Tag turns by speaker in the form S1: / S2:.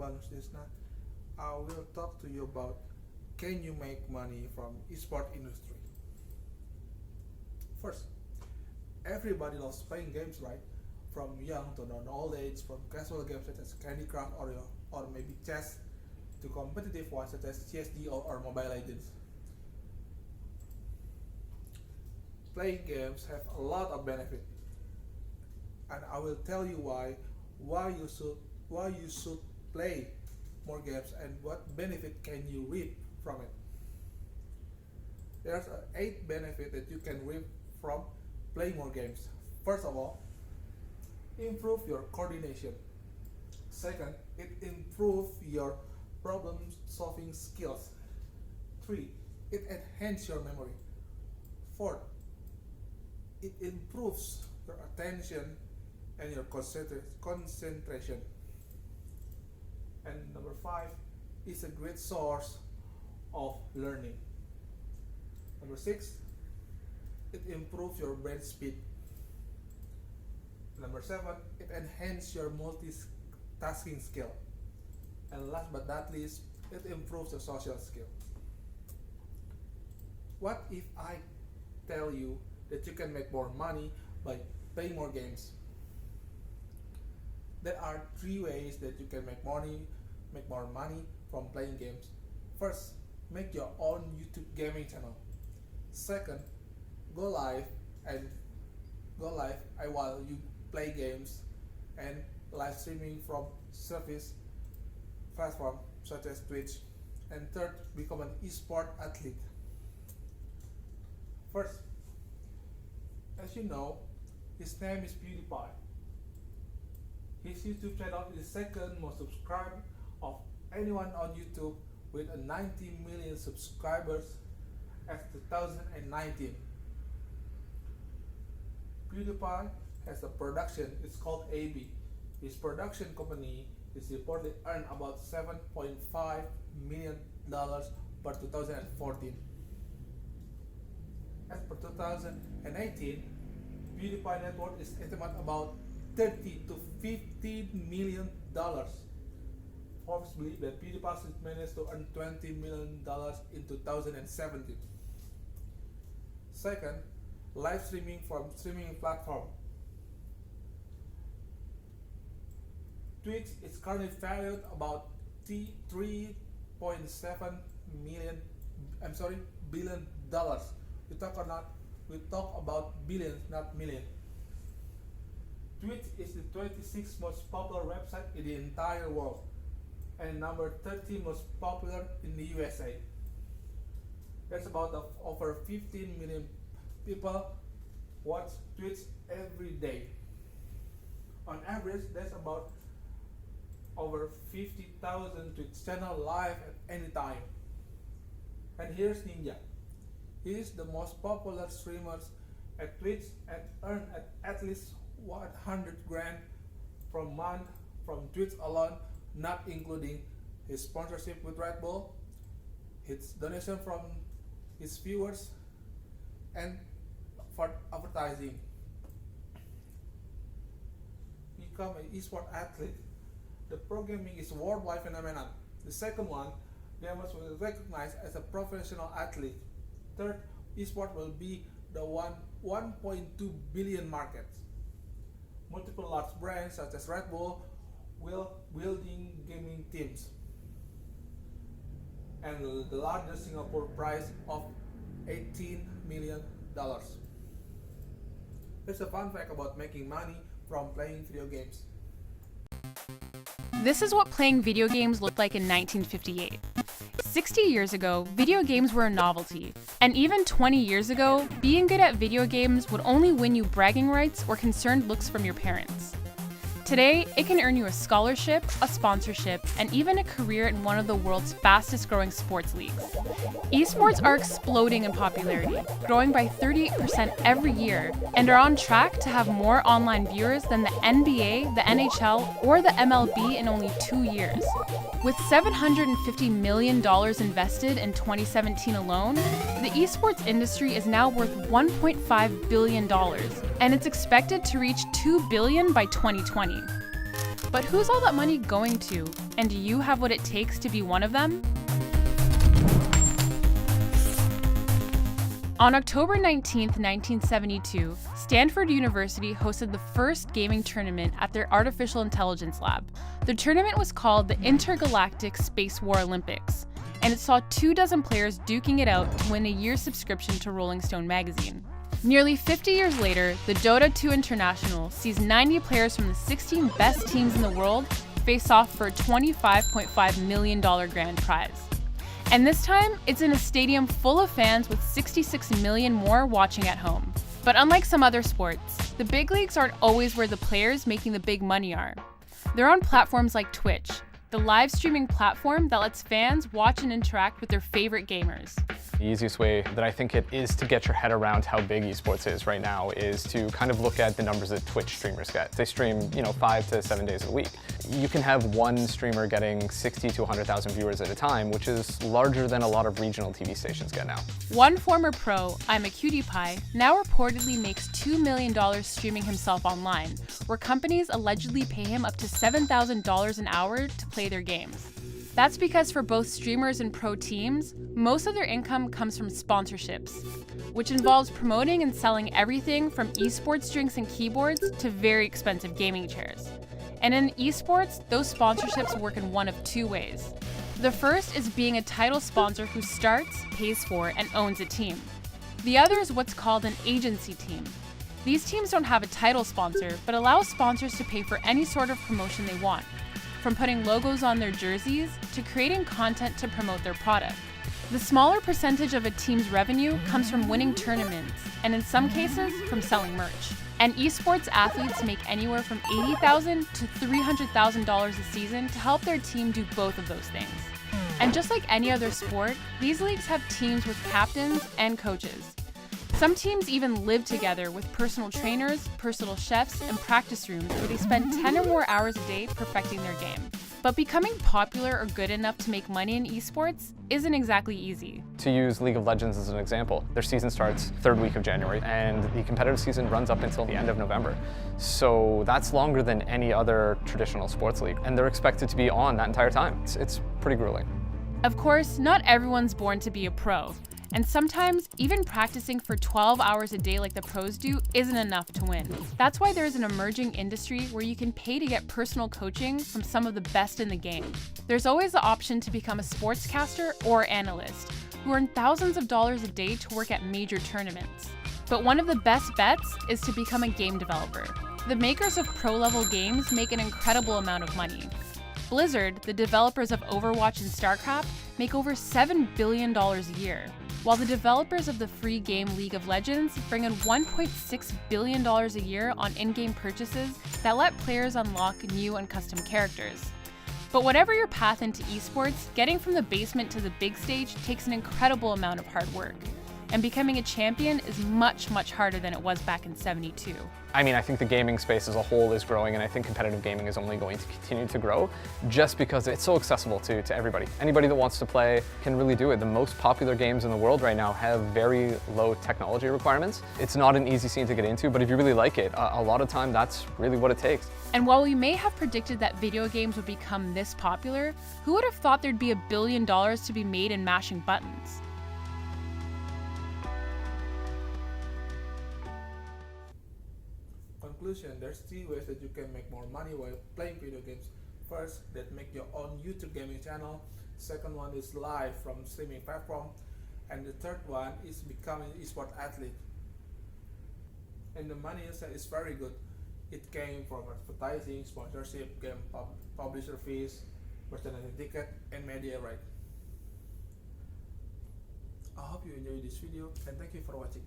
S1: Iqbal Nursutisna. I will talk to you about can you make money from esport industry. First, everybody loves playing games, right? From young to non-old age, from casual games such as Candy Crush or maybe chess to competitive ones such as CSD or Mobile Legends. Playing games have a lot of benefit, and I will tell you why you should play more games and what benefit can you reap from it. There's 8 benefits that you can reap from playing more games. First of all, improve your coordination. Second, it improves your problem solving skills. 3, it enhances your memory. 4, it improves your attention and your concentration. And number 5 is a great source of learning. Number 6, it improves your brain speed. Number 7, it enhances your multitasking skill. And last but not least, it improves your social skill. What if I tell you that you can make more money by playing more games? There are 3 ways that you can make more money from playing games. First, make your own YouTube gaming channel. Second, go live while you play games and live streaming from service platform such as Twitch. And third, become an esport athlete. First, as you know, his name is PewDiePie. His YouTube channel is the second most subscribed of anyone on YouTube with 90 million subscribers as 2019. PewDiePie has a production, it's called AB. His production company is reportedly earned about $7.5 million per 2014. As per 2018, PewDiePie net worth is estimated about $30 to $15 million. Forbes believes that PewDiePie managed to earn $20 million in 2017. Second, live streaming from streaming platform. Twitch is currently valued about $3.7 billion. We talk about billions, not million. Twitch is the 26th most popular website in the entire world and number 13 most popular in the USA. There's about over 15 million people watch Twitch every day. On average, there's about over 50,000 Twitch channels live at any time. And here's Ninja. He is the most popular streamer at Twitch and earn at least 100 grand per month from Twitch alone, not including his sponsorship with Red Bull, his donation from his viewers, and for advertising. Become an esport athlete. The pro gaming is a worldwide phenomenon. The second one, gamers will be recognized as a professional athlete. Third, esport will be the 1.2 billion market. Multiple large brands such as Red Bull will building gaming teams. And the largest Singapore prize of $18 million. Here's a fun fact about making money from playing video games.
S2: This is what playing video games looked like in 1958. 60 years ago, video games were a novelty, and even 20 years ago, being good at video games would only win you bragging rights or concerned looks from your parents. Today, it can earn you a scholarship, a sponsorship, and even a career in one of the world's fastest growing sports leagues. Esports are exploding in popularity, growing by 38% every year, and are on track to have more online viewers than the NBA, the NHL, or the MLB in only 2 years. With $750 million invested in 2017 alone, the esports industry is now worth $1.5 billion, and it's expected to reach $2 billion by 2020. But who's all that money going to, And do you have what it takes to be one of them? On October 19, 1972, Stanford University hosted the first gaming tournament at their Artificial Intelligence Lab. The tournament was called the Intergalactic Space War Olympics, and it saw 24 players duking it out to win a year's subscription to Rolling Stone magazine. Nearly 50 years later, the Dota 2 International sees 90 players from the 16 best teams in the world face off for a $25.5 million grand prize. And this time, it's in a stadium full of fans with 66 million more watching at home. But unlike some other sports, the big leagues aren't always where the players making the big money are. They're on platforms like Twitch, the live streaming platform that lets fans watch and interact with their favorite gamers.
S3: The easiest way that I think it is to get your head around how big esports is right now is to kind of look at the numbers that Twitch streamers get. They stream, 5 to 7 days a week. You can have one streamer getting 60 to 100,000 viewers at a time, which is larger than a lot of regional TV stations get now.
S2: One former pro, I'm a Cutie Pie, now reportedly makes $2 million streaming himself online, where companies allegedly pay him up to $7,000 an hour to play their games. That's because for both streamers and pro teams, most of their income comes from sponsorships, which involves promoting and selling everything from esports drinks and keyboards to very expensive gaming chairs. And in esports, those sponsorships work in one of two ways. The first is being a title sponsor who starts, pays for, and owns a team. The other is what's called an agency team. These teams don't have a title sponsor, but allow sponsors to pay for any sort of promotion they want, from putting logos on their jerseys to creating content to promote their product. The smaller percentage of a team's revenue comes from winning tournaments, and in some cases, from selling merch. And esports athletes make anywhere from $80,000 to $300,000 a season to help their team do both of those things. And just like any other sport, these leagues have teams with captains and coaches. Some teams even live together with personal trainers, personal chefs, and practice rooms where they spend 10 or more hours a day perfecting their game. But becoming popular or good enough to make money in esports isn't exactly easy.
S3: To use League of Legends as an example, their season starts third week of January, and the competitive season runs up until the end of November. So that's longer than any other traditional sports league, and they're expected to be on that entire time. It's pretty grueling.
S2: Of course, not everyone's born to be a pro. And sometimes, even practicing for 12 hours a day like the pros do isn't enough to win. That's why there's an emerging industry where you can pay to get personal coaching from some of the best in the game. There's always the option to become a sportscaster or analyst, who earn thousands of dollars a day to work at major tournaments. But one of the best bets is to become a game developer. The makers of pro-level games make an incredible amount of money. Blizzard, the developers of Overwatch and StarCraft, make over $7 billion a year, while the developers of the free game League of Legends bring in $1.6 billion a year on in-game purchases that let players unlock new and custom characters. But whatever your path into esports, getting from the basement to the big stage takes an incredible amount of hard work. And becoming a champion is much, much harder than it was back in '72.
S3: I think the gaming space as a whole is growing, and I think competitive gaming is only going to continue to grow just because it's so accessible to everybody. Anybody that wants to play can really do it. The most popular games in the world right now have very low technology requirements. It's not an easy scene to get into, but if you really like it, a lot of time that's really what it takes.
S2: And while we may have predicted that video games would become this popular, who would have thought there'd be $1 billion to be made in mashing buttons?
S1: Conclusion, there's 3 ways that you can make more money while playing video games. First, that make your own YouTube gaming channel. Second one is live from streaming platform. And the third one is becoming an esport athlete. And the money inside is very good. It came from advertising, sponsorship, game publisher fees, merchandising ticket, and media right. I hope you enjoyed this video and thank you for watching.